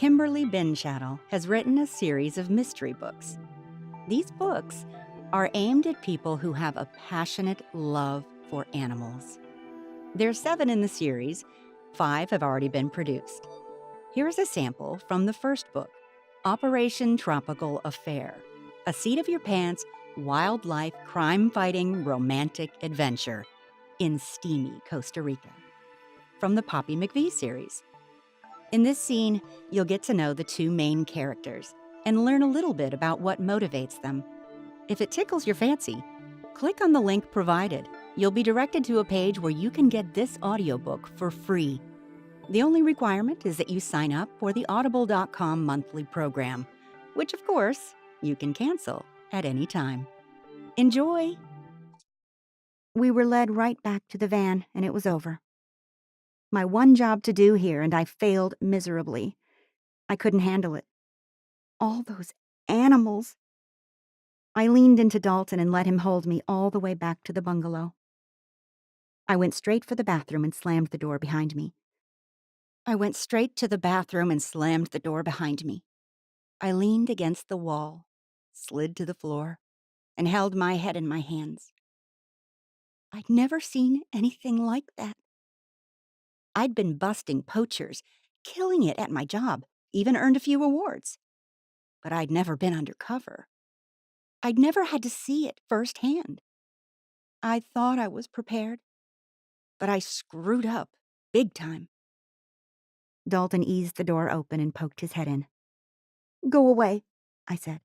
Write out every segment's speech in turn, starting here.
Kimberly Binshaddle has written a series of mystery books. These books are aimed at people who have a passionate love for animals. There's 7 in the series. 5 have already been produced. Here's a sample from the first book, Operation Tropical Affair, a seat-of-your-pants, wildlife, crime-fighting, romantic adventure in steamy Costa Rica. From the Poppy McVie series. In this scene, you'll get to know the 2 main characters and learn a little bit about what motivates them. If it tickles your fancy, click on the link provided. You'll be directed to a page where you can get this audiobook for free. The only requirement is that you sign up for the Audible.com monthly program, which, of course, you can cancel at any time. Enjoy! We were led right back to the van, and it was over. My one job to do here, and I failed miserably. I couldn't handle it. All those animals. I leaned into Dalton and let him hold me all the way back to the bungalow. I went straight for the bathroom and slammed the door behind me. I leaned against the wall, slid to the floor, and held my head in my hands. I'd never seen anything like that. I'd been busting poachers, killing it at my job, even earned a few awards. But I'd never been undercover. I'd never had to see it firsthand. I thought I was prepared, but I screwed up big time. Dalton eased the door open and poked his head in. "Go away," I said.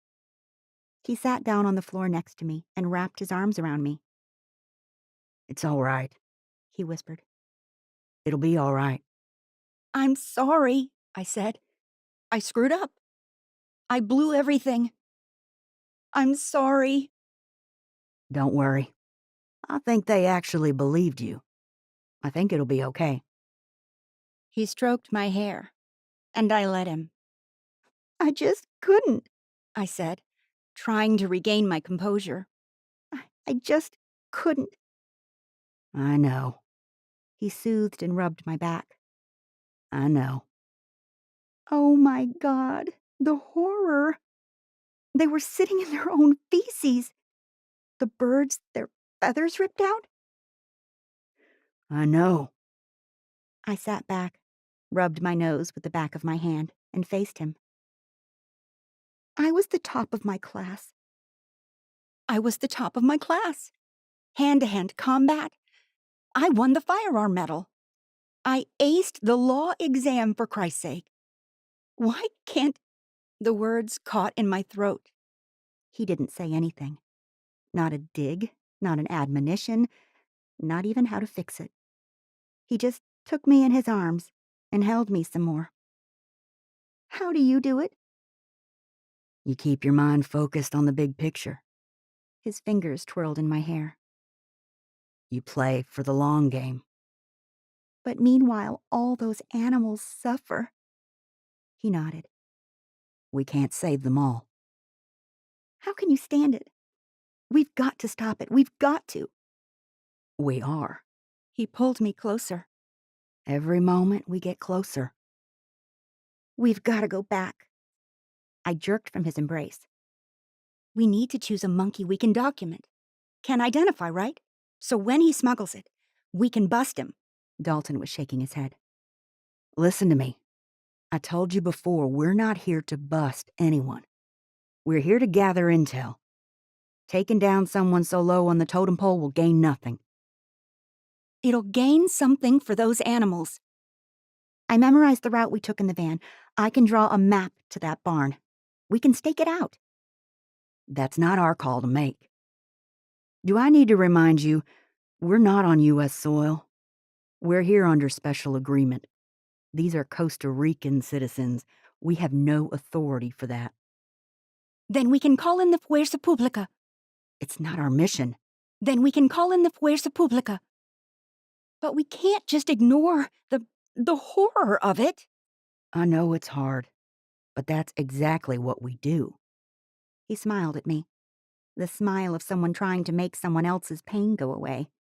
He sat down on the floor next to me and wrapped his arms around me. "It's all right," he whispered. "It'll be all right." "I'm sorry," I said. "I screwed up. I blew everything. I'm sorry." "Don't worry. I think they actually believed you. I think it'll be okay." He stroked my hair, and I let him. "I just couldn't," I said, trying to regain my composure. I just couldn't." "I know. He soothed and rubbed my back. I know." Oh my God, the horror. They were sitting in their own feces. The birds, their feathers ripped out. "I know." I sat back, rubbed my nose with the back of my hand, and faced him. I was the top of my class. Hand-to-hand combat. I won the firearm medal. I aced the law exam, for Christ's sake. Why can't... The words caught in my throat. He didn't say anything. Not a dig, not an admonition, not even how to fix it. He just took me in his arms and held me some more. "How do you do it?" You keep your mind focused on the big picture. His fingers twirled in my hair. You play for the long game. "But meanwhile, all those animals suffer." He nodded. We can't save them all. "How can you stand it? We've got to stop it. We've got to." We are. He pulled me closer. Every moment we get closer. "We've got to go back." I jerked from his embrace. "We need to choose a monkey we can document. Can identify, right? So when he smuggles it, we can bust him." Dalton was shaking his head. Listen to me. I told you before, we're not here to bust anyone. We're here to gather intel. Taking down someone so low on the totem pole will gain nothing. "It'll gain something for those animals." I memorized the route we took in the van. I can draw a map to that barn. We can stake it out. That's not our call to make. Do I need to remind you, we're not on U.S. soil. We're here under special agreement. These are Costa Rican citizens. We have no authority for that. "Then we can call in the Fuerza Pública." It's not our mission. "Then we can call in the Fuerza Pública." "But we can't just ignore the horror of it." I know it's hard, but that's exactly what we do. He smiled at me, the smile of someone trying to make someone else's pain go away.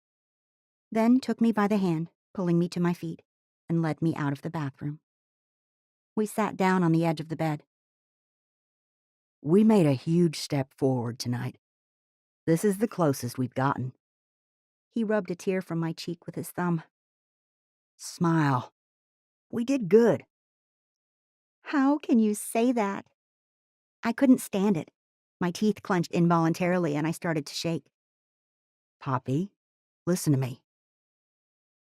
Then took me by the hand, pulling me to my feet, and led me out of the bathroom. We sat down on the edge of the bed. We made a huge step forward tonight. This is the closest we've gotten. He rubbed a tear from my cheek with his thumb. Smile. We did good. How can you say that? I couldn't stand it. My teeth clenched involuntarily and I started to shake. Poppy, listen to me.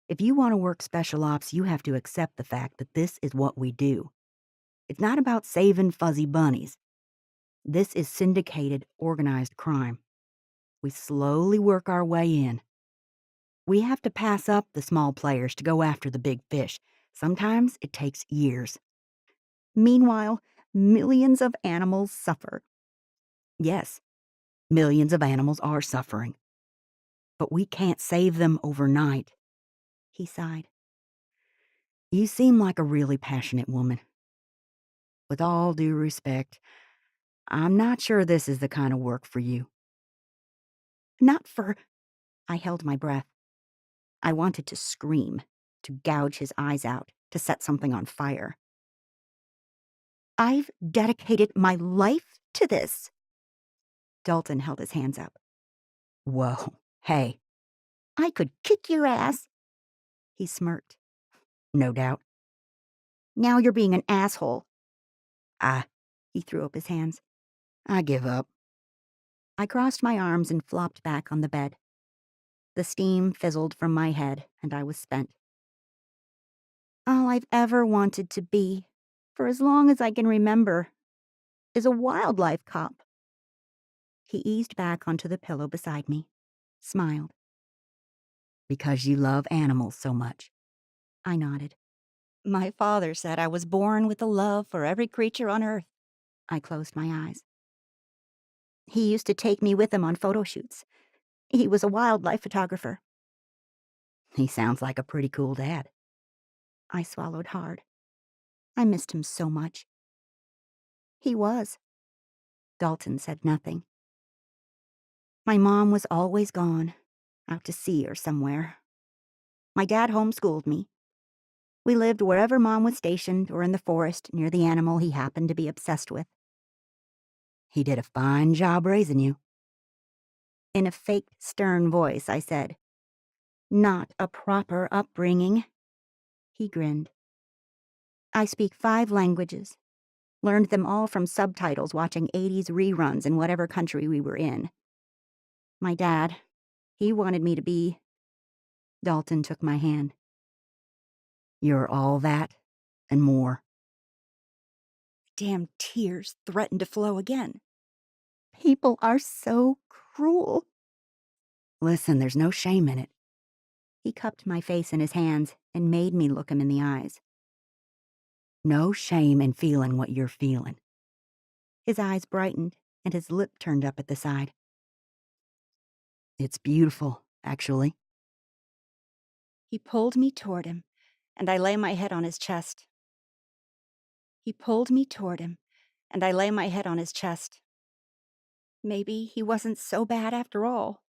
If you want to work special ops, you have to accept the fact that this is what we do. It's not about saving fuzzy bunnies. This is syndicated, organized crime. We slowly work our way in. We have to pass up the small players to go after the big fish. Sometimes it takes years. Meanwhile, millions of animals suffer. Yes, millions of animals are suffering. But we can't save them overnight. He sighed. You seem like a really passionate woman. With all due respect, I'm not sure this is the kind of work for you. Not for... I held my breath. I wanted to scream, to gouge his eyes out, to set something on fire. I've dedicated my life to this. Dalton held his hands up. Whoa, hey. I could kick your ass. He smirked. No doubt. Now you're being an asshole. He threw up his hands. I give up. I crossed my arms and flopped back on the bed. The steam fizzled from my head, and I was spent. All I've ever wanted to be, for as long as I can remember, is a wildlife cop. He eased back onto the pillow beside me, smiled. Because you love animals so much. I nodded. My father said I was born with a love for every creature on earth. I closed my eyes. He used to take me with him on photo shoots. He was a wildlife photographer. He sounds like a pretty cool dad. I swallowed hard. I missed him so much. He was. Dalton said nothing. My mom was always gone, out to sea or somewhere. My dad homeschooled me. We lived wherever Mom was stationed or in the forest near the animal he happened to be obsessed with. He did a fine job raising you. In a fake, stern voice, I said, "Not a proper upbringing." He grinned. I speak 5 languages. Learned them all from subtitles watching 80s reruns in whatever country we were in. My dad, he wanted me to be... Dalton took my hand. You're all that and more. Damn tears threatened to flow again. People are so cruel. Listen, there's no shame in it. He cupped my face in his hands and made me look him in the eyes. No shame in feeling what you're feeling. His eyes brightened and his lip turned up at the side. It's beautiful, actually. He pulled me toward him, and I lay my head on his chest. He pulled me toward him, and I lay my head on his chest. Maybe he wasn't so bad after all.